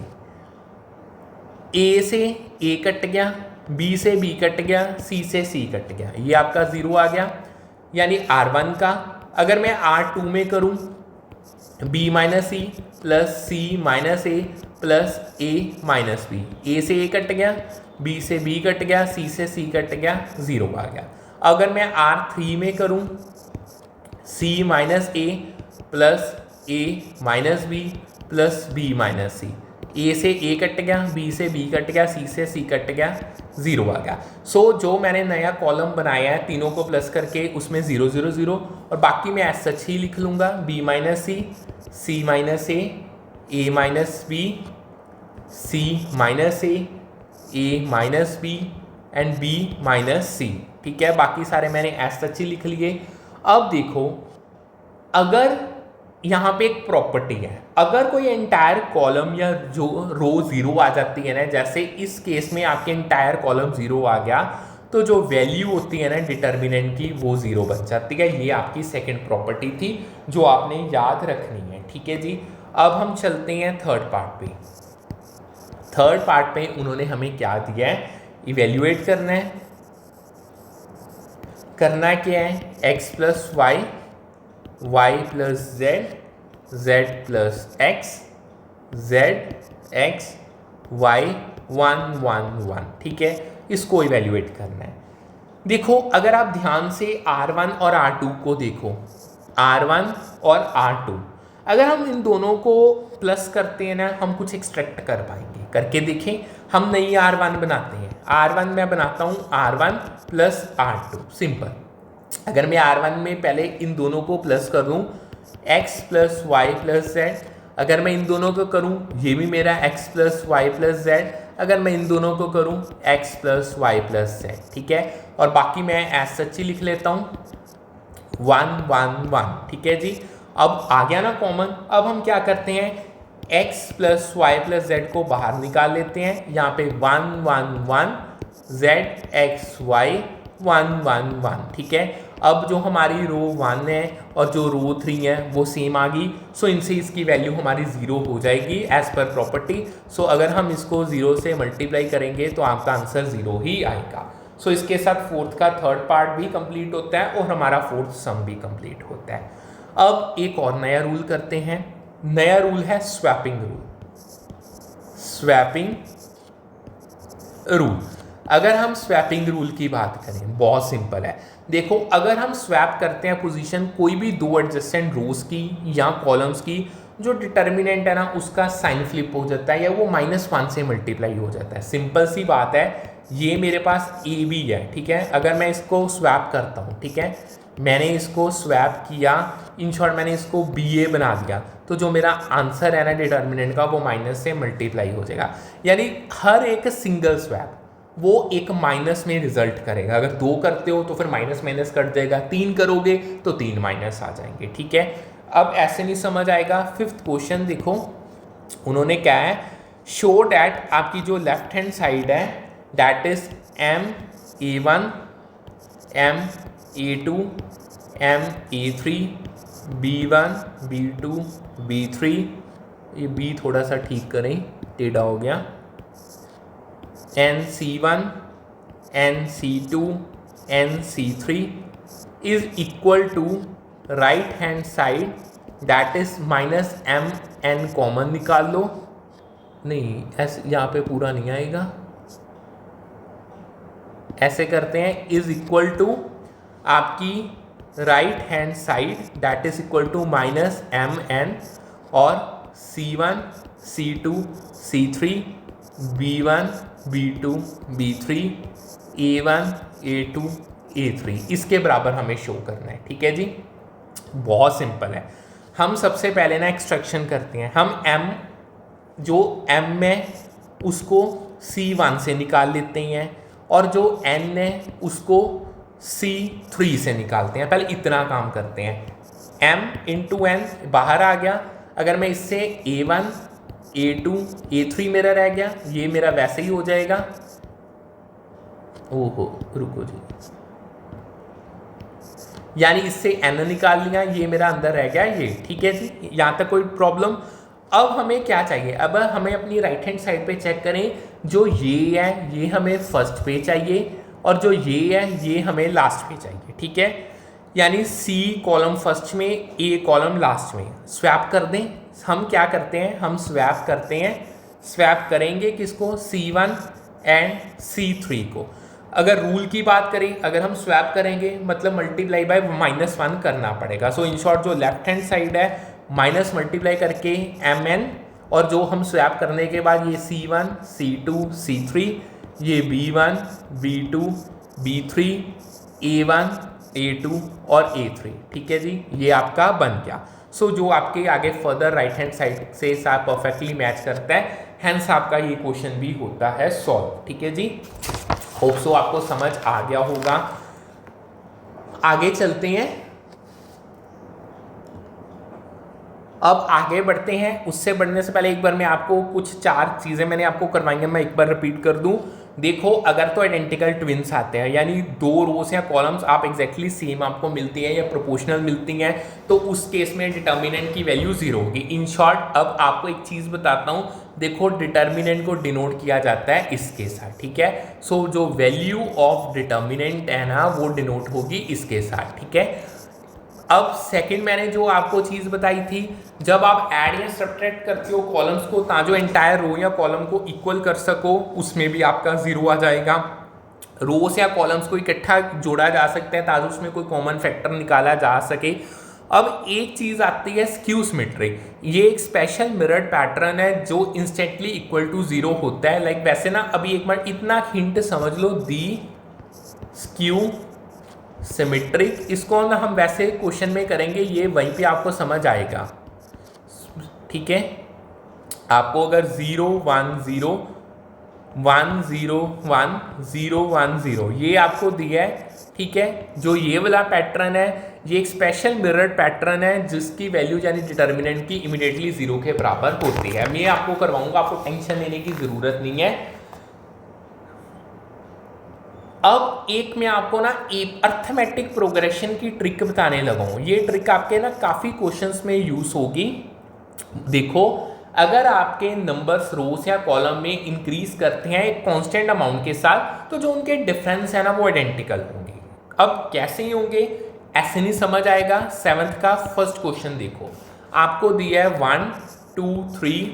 A से A कट गया, B से B कट गया, C से C कट गया, ये आपका 0 आ गया यानी R1 का। अगर मैं R2 में करूं B minus C plus C minus A plus A minus B, A से A कट गया, B से B कट गया, C से C कट गया, 0 आ गया। अगर मैं R3 में करूं C minus A plus A minus B plus B minus C, A से A कट गया, B से B कट गया, C से C कट गया, 0 आ गया। सो जो मैंने नया कॉलम बनाया है तीनों को प्लस करके उसमें 0 0 0 और बाकी मैं एज सच ही लिख लूँगा B minus C minus A minus B, C minus A minus B and B minus C. ठीक है, बाकी सारे मैंने एज सच ही लिख लिए। अब देखो अगर यहाँ पे एक प्रॉपर्टी है, अगर कोई एंटायर कॉलम या जो रो 0 आ जाती है ना, जैसे इस केस में आपके एंटायर कॉलम 0 आ गया, तो जो वैल्यू होती है ना डिटर्मिनेंट की वो 0 बन जाती है। ये आपकी सेकंड प्रॉपर्टी थी जो आपने याद रखनी है। ठीक है जी, अब हम चलते हैं थर्ड पार्ट पे। थर्ड पार्ट पे उन्होंने हमें क्या दिया है, इवेल्युएट करना है। करना क्या है, x plus Y, y plus z plus x, z x y 1 1 1। ठीक है, इसको इवेल्युएट करना है। देखो अगर आप ध्यान से R1 और R2 को देखो, R1 और R2 अगर हम इन दोनों को प्लस करते हैं ना, हम कुछ एक्सट्रैक्ट कर पाएंगे। करके देखें, हम नई R1 बनाते हैं। R1 मैं बनाता हूँ R1 प्लस R2, सिंपल। अगर मैं R1 में पहले इन दोनों को प्लस कर दूँ x plus Y plus Z, अगर मैं इन दोनों को करूँ ये भी मेरा x plus Y plus Z, अगर मैं इन दोनों को करूँ x plus Y plus Z. ठीक है, और बाकी मैं एज सच ही लिख लेता हूँ 1 1 1। ठीक है जी, अब आ गया ना कॉमन। अब हम क्या करते हैं, x plus Y plus Z को बाहर निकाल लेते हैं। यहाँ पे 1 1 1 z x y 1 1 1। ठीक है, अब जो हमारी रो 1 है और जो रो 3 है वो सेम आ गई। सो इनसे इसकी वैल्यू हमारी 0 हो जाएगी एज पर प्रॉपर्टी। सो अगर हम इसको 0 से मल्टीप्लाई करेंगे तो आपका आंसर 0 ही आएगा। सो इसके साथ फोर्थ का थर्ड पार्ट भी कंप्लीट होता है और हमारा फोर्थ सम भी कंप्लीट होता है। अब एक और नया रूल करते हैं। नया रूल है स्वैपिंग रूल। स्वैपिंग रूल, अगर हम स्वैपिंग रूल की बात करें, बहुत सिंपल है। देखो अगर हम स्वैप करते हैं पोजीशन कोई भी दो एडजेसेंट रोज की या कॉलम्स की, जो डिटर्मिनेंट है ना उसका साइन फ्लिप हो जाता है या वो -1 से मल्टीप्लाई हो जाता है। सिंपल सी बात है, ये मेरे पास ए बी है। ठीक है, अगर मैं इसको स्वैप करता हूँ, ठीक है, मैंने इसको स्वैप किया, इन शॉर्ट मैंने इसको बी ए बना दिया, तो जो मेरा आंसर है ना डिटर्मिनेंट का वो माइनस से मल्टीप्लाई हो जाएगा। यानी हर एक सिंगल स्वैप वो एक माइनस में रिजल्ट करेगा। अगर 2 करते हो तो फिर माइनस माइनस कट जाएगा, 3 करोगे तो 3 माइनस आ जाएंगे। ठीक है, अब ऐसे नहीं समझ आएगा। फिफ्थ क्वेश्चन देखो, उन्होंने क्या है, शो डैट आपकी जो लेफ्ट हैंड साइड है that is MA1 MA2 MA3 B1 B2 B3, ये B थोड़ा सा ठीक करें, टेढ़ा हो गया, NC1 NC2 NC3 is equal to right hand side that is -MN common निकाल लो। नहीं, ऐसे यहाँ पे पूरा नहीं आएगा, ऐसे करते हैं, इज इक्वल टू आपकी right hand side that is equal to -MN और C1 C2 C3 B1 B2 B3 A1 A2 A3 इसके बराबर हमें शो करना है। ठीक है जी, बहुत सिंपल है। हम सबसे पहले ना एक्सट्रैक्शन करते हैं। हम m जो m है उसको C1 से निकाल लेते हैं और जो n है उसको C3 से निकालते हैं। पहले इतना काम करते हैं। m इंटू n बाहर आ गया। अगर मैं इससे A1 A2 A3 मेरा रह गया, ये मेरा वैसे ही हो जाएगा। ओहो रुको जी, यानी इससे n निकाल लिया, ये मेरा अंदर रह गया ये। ठीक है जी, यहाँ तक कोई प्रॉब्लम। अब हमें क्या चाहिए, अब हमें अपनी राइट हैंड साइड पे चेक करें। जो ये है ये हमें फर्स्ट पे चाहिए और जो ये है ये हमें लास्ट पे चाहिए। ठीक है, यानी C कॉलम फर्स्ट में, A कॉलम लास्ट में। स्वैप कर दें। हम क्या करते हैं, हम स्वैप करते हैं। स्वैप करेंगे किसको, C1 एंड C3 को। अगर रूल की बात करें, अगर हम स्वैप करेंगे मतलब मल्टीप्लाई बाय -1 करना पड़ेगा। सो इन शॉर्ट जो लेफ्ट हैंड साइड है माइनस मल्टीप्लाई करके mn, और जो हम स्वैप करने के बाद ये C1 C2 C3, ये B1 B2 B3 A1 A2 और A3। ठीक है जी, ये आपका बन गया। सो जो आपके आगे फर्दर राइट हैंड साइड से साथ परफेक्टली मैच करता है, हैंस आपका ये क्वेश्चन भी होता है सॉल्व। ठीक है जी, होप सो आपको समझ आ गया होगा। आगे चलते हैं, अब आगे बढ़ते हैं। उससे बढ़ने से पहले एक बार मैं आपको कुछ 4 चीज़ें मैंने आपको करवाएंगे, मैं एक बार रिपीट कर दूं। देखो, अगर तो आइडेंटिकल ट्विंस आते हैं, यानी 2 रोज या कॉलम्स आप एग्जैक्टली सेम आपको मिलती है या प्रोपोर्शनल मिलती हैं, तो उस केस में डिटर्मिनेंट की वैल्यू 0 होगी। इन शॉर्ट अब आपको एक चीज़ बताता हूँ। देखो, डिटर्मिनेंट को डिनोट किया जाता है इसके साथ। ठीक है, सो जो वैल्यू ऑफ डिटर्मिनेंट है ना, वो डिनोट होगी इसके साथ। ठीक है, अब सेकंड मैंने जो आपको चीज़ बताई थी, जब आप ऐड या सब्ट्रैक्ट करते हो कॉलम्स को, ताजो एंटायर रो या कॉलम को इक्वल कर सको, उसमें भी आपका 0 आ जाएगा। रोस या कॉलम्स को इकट्ठा जोड़ा जा सकता है ताकि उसमें कोई कॉमन फैक्टर निकाला जा सके। अब एक चीज़ आती है स्क्यू सिमेट्री। ये एक स्पेशल मिरर्ड पैटर्न है जो इंस्टेंटली इक्वल टू 0 होता है। लाइक वैसे ना, अभी एक बार इतना हिंट समझ लो, दी स्क्यू सिमेट्रिक, इसको ना हम वैसे क्वेश्चन में करेंगे, ये वहीं पे आपको समझ आएगा। ठीक है, आपको अगर 0 1 0 1 0 1 0 1 0 ये आपको दिया है। ठीक है, जो ये वाला पैटर्न है ये एक स्पेशल मिरर्ड पैटर्न है जिसकी वैल्यू यानी डिटर्मिनेंट की इमीडिएटली 0 के बराबर होती है। मैं आपको करवाऊंगा, आपको टेंशन लेने की जरूरत नहीं है। अब एक मैं आपको ना एक अर्थमेटिक प्रोग्रेशन की ट्रिक बताने लगा हूं। ये ट्रिक आपके ना काफ़ी क्वेश्चंस में यूज होगी। देखो, अगर आपके नंबर्स रोज या कॉलम में इंक्रीज करते हैं एक कांस्टेंट अमाउंट के साथ, तो जो उनके डिफरेंस है ना वो आइडेंटिकल होंगे। अब कैसे ही होंगे ऐसे नहीं समझ आएगा। 7th का फर्स्ट क्वेश्चन देखो, आपको दिया है 1 2 3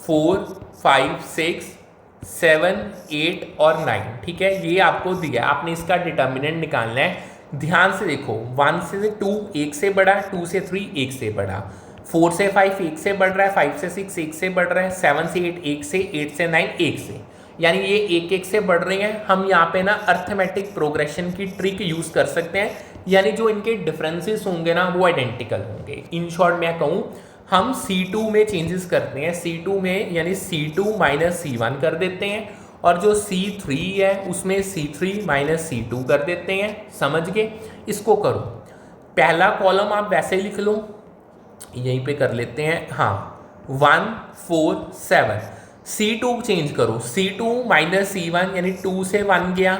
4 5 6 7 8 और 9। ठीक है, ये आपको दिया है, आपने इसका डिटर्मिनेंट निकालना है। ध्यान से देखो, 1 से 2 1 से बड़ा, 2 से 3 1 से बड़ा, 4 से 5 1 से बढ़ रहा है, 5 से 6 1 से बढ़ रहा है, 7 से 8 1 से, 8 से 9 1 से, यानी ये 1 1 से बढ़ रहे हैं। हम यहाँ पे ना अर्थमेटिक प्रोग्रेशन की ट्रिक यूज कर सकते हैं, यानी जो इनके डिफरेंसेस होंगे ना वो आइडेंटिकल होंगे। इन शॉर्ट मैं कहूँ, हम C2 में चेंजेस करते हैं। C2 में यानी C2 माइनस C1 कर देते हैं, और जो C3 है उसमें C3 माइनस C2 कर देते हैं। समझ गए? इसको करो। पहला कॉलम आप वैसे ही लिख लो, यहीं पे कर लेते हैं। हाँ, 1 4 7। C2 चेंज करो, C2 माइनस C1 यानी 2 से 1 गया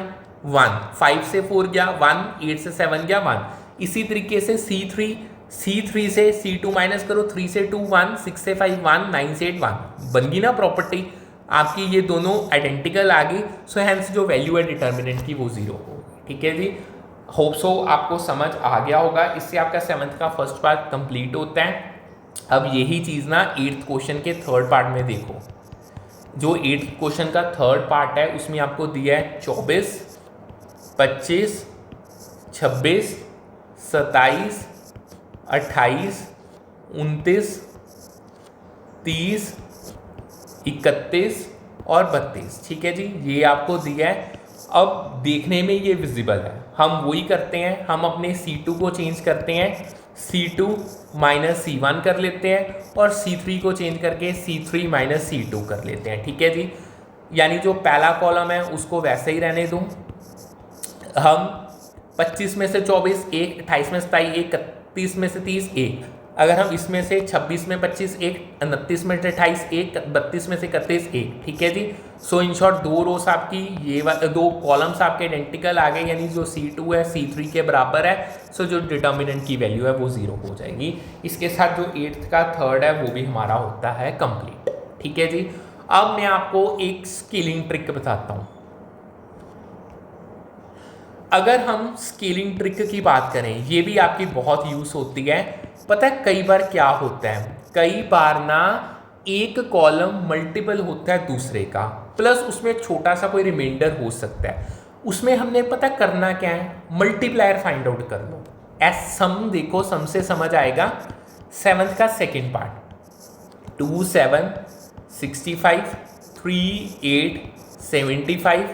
1, 5 से 4 गया 1, 8 से 7 गया 1। इसी तरीके से C3 से C2 माइनस करो, 3 से 2 1, 6 से 5 1, 9 से 8 1। बन गई ना प्रॉपर्टी आपकी, ये दोनों आइडेंटिकल आ गई। सो हैंस जो वैल्यू है डिटर्मिनेंट की वो 0 होगी। ठीक है जी, होप सो आपको समझ आ गया होगा। इससे आपका 7th का फर्स्ट पार्ट कंप्लीट होता है। अब यही चीज़ ना 8th क्वेश्चन के थर्ड पार्ट में देखो। जो 8th क्वेश्चन का थर्ड पार्ट है उसमें आपको दिया है 24 25 26 27 28 29 30 31 और 32। ठीक है जी, ये आपको दिया है। अब देखने में ये विजिबल है, हम वही करते हैं, हम अपने C2 को चेंज करते हैं, C2 माइनस C1 कर लेते हैं और C3 को चेंज करके C3 माइनस C2 कर लेते हैं। ठीक है जी, यानी जो पहला कॉलम है उसको वैसे ही रहने दूँ। हम 25 में से 24 1, 28 में से 27 1, 31 में से 30 1, अगर हम इसमें से 26 में 25 1, 29 में से 28 1, 32 में से 31 1। ठीक है जी, सो इन शॉर्ट दो रोस आपकी ये दो कॉलम्स आपके आइडेंटिकल आ गए, यानी जो C2 है C3 के बराबर है। सो जो डिटर्मिनेंट की वैल्यू है वो 0 हो जाएगी। इसके साथ जो 8th का थर्ड है वो भी हमारा होता है कंप्लीट। ठीक है जी, अब मैं आपको एक स्केलिंग ट्रिक बताता हूँ। अगर हम स्केलिंग ट्रिक की बात करें, ये भी आपकी बहुत यूज होती है। पता है कई बार क्या होता है, कई बार ना एक कॉलम मल्टीपल होता है दूसरे का, प्लस उसमें छोटा सा कोई रिमाइंडर हो सकता है। उसमें हमने पता करना क्या है, मल्टीप्लायर फाइंड आउट कर लो। एस सम देखो, सम से समझ आएगा। 7th का सेकेंड पार्ट 2 7 65 3 8 75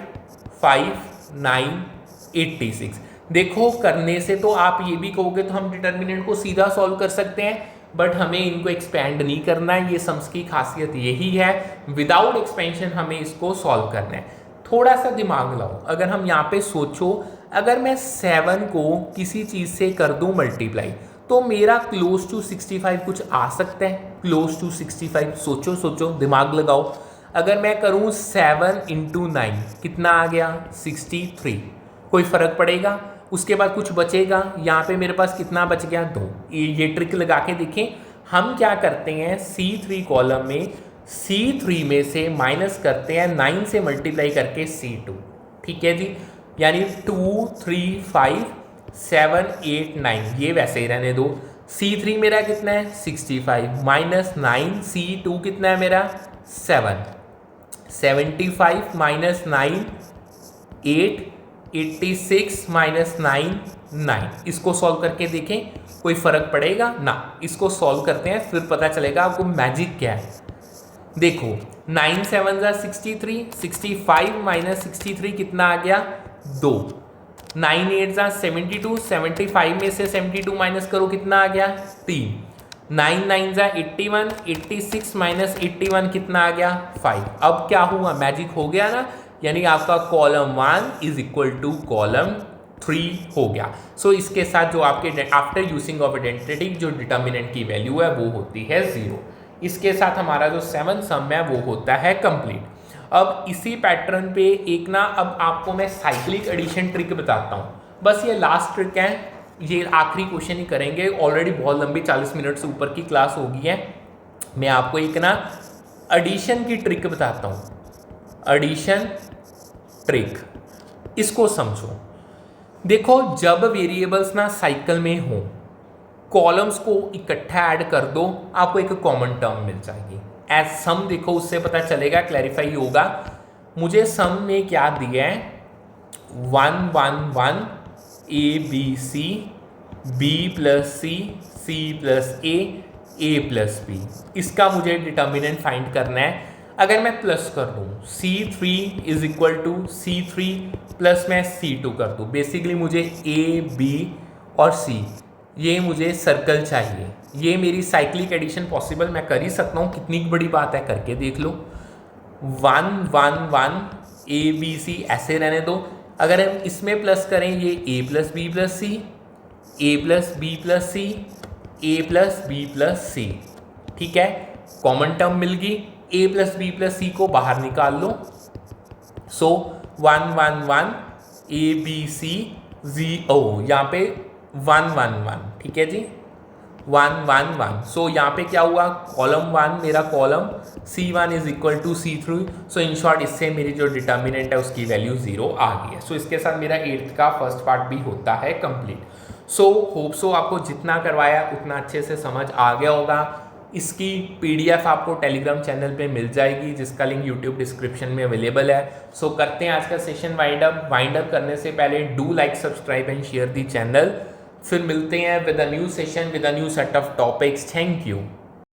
5 9 86। देखो करने से तो आप ये भी कहोगे तो हम डिटर्मिनेंट को सीधा सॉल्व कर सकते हैं, बट हमें इनको एक्सपेंड नहीं करना है। ये सम्स की खासियत यही है, विदाउट एक्सपेंशन हमें इसको सॉल्व करना है। थोड़ा सा दिमाग लाओ, अगर हम यहाँ पे सोचो, अगर मैं 7 को किसी चीज़ से कर दूँ मल्टीप्लाई, तो मेरा क्लोज टू 65 कुछ आ सकता है। क्लोज टू 65 सोचो सोचो, दिमाग लगाओ। अगर मैं करूँ 7 × 9 कितना आ गया 63, कोई फ़र्क पड़ेगा? उसके बाद कुछ बचेगा, यहाँ पे मेरे पास कितना बच गया 2। ये ट्रिक लगा के देखें। हम क्या करते हैं, C3 कॉलम में C3 में से माइनस करते हैं 9 से मल्टीप्लाई करके C2। ठीक है जी, यानी 2 3 5 7 8 9, ये वैसे ही रहने दो। C3 मेरा कितना है 65 माइनस 9, C2 कितना है मेरा 7, 75 माइनस 9 8, 86 माइनस 9 9। इसको सॉल्व करके देखें, कोई फ़र्क पड़ेगा ना। इसको सॉल्व करते हैं, फिर पता चलेगा आपको मैजिक क्या है। देखो 9 7 ज़ा 63, 65 माइनस 63 कितना आ गया 2, 9 8 ज़ा 72, 75 में से 72 माइनस करो कितना आ गया 3, 9 9 ज़ा 81, 86 माइनस 81 कितना आ गया 5। अब क्या हुआ, मैजिक हो गया ना, यानी आपका column 1 is equal to column 3 हो गया। सो इसके साथ जो आपके आफ्टर यूजिंग ऑफ आइडेंटिटी जो डिटर्मिनेंट की वैल्यू है वो होती है 0। इसके साथ हमारा जो 7th सम है वो होता है कंप्लीट। अब इसी पैटर्न पे एक ना, अब आपको मैं साइक्लिक एडिशन ट्रिक बताता हूँ। बस ये लास्ट ट्रिक है, ये आखिरी क्वेश्चन ही करेंगे। ऑलरेडी बहुत लंबी 40 मिनट से ऊपर की क्लास हो गई है। मैं आपको एक ना एडिशन की ट्रिक बताता हूँ, एडिशन ट्रिक। इसको समझो। देखो जब वेरिएबल्स ना साइकिल में हो, कॉलम्स को इकट्ठा ऐड कर दो, आपको एक कॉमन टर्म मिल जाएगी। एज सम देखो, उससे पता चलेगा, क्लैरिफाई होगा। मुझे सम में क्या दिया है 1 1 1 ABC, B plus C plus A plus B। इसका मुझे डिटर्मिनेंट फाइंड करना है। अगर मैं प्लस कर दूँ C3 is equal to C3 plus मैं C2 कर दूँ, बेसिकली मुझे A B और C ये मुझे सर्कल चाहिए। ये मेरी साइक्लिक एडिशन पॉसिबल मैं कर ही सकता हूँ, कितनी बड़ी बात है, करके देख लो। 1 1 1 ABC ऐसे रहने दो। अगर हम इसमें प्लस करें, ये A plus B plus C, A plus B plus C, A plus B plus C। ठीक है, कॉमन टर्म मिल गई। A plus B plus C को बाहर निकाल लो। सो 1 1 1 ABC 0, यहाँ पे 1 1 1। ठीक है जी, 1 1 1। सो यहाँ पे क्या हुआ, कॉलम 1 मेरा column C1 is equal to C3। So in short इससे मेरी जो डिटर्मिनेंट है उसकी वैल्यू 0 आ गई है। सो इसके साथ मेरा 8th का फर्स्ट पार्ट भी होता है कंप्लीट। सो होप सो आपको जितना करवाया उतना अच्छे से समझ आ गया होगा। इसकी PDF आपको टेलीग्राम चैनल पे मिल जाएगी, जिसका लिंक YouTube डिस्क्रिप्शन में अवेलेबल है। सो करते हैं आज का सेशन वाइंड अप करने से पहले do like, subscribe and share the channel. फिर मिलते हैं with a new session with a new set of topics. Thank you.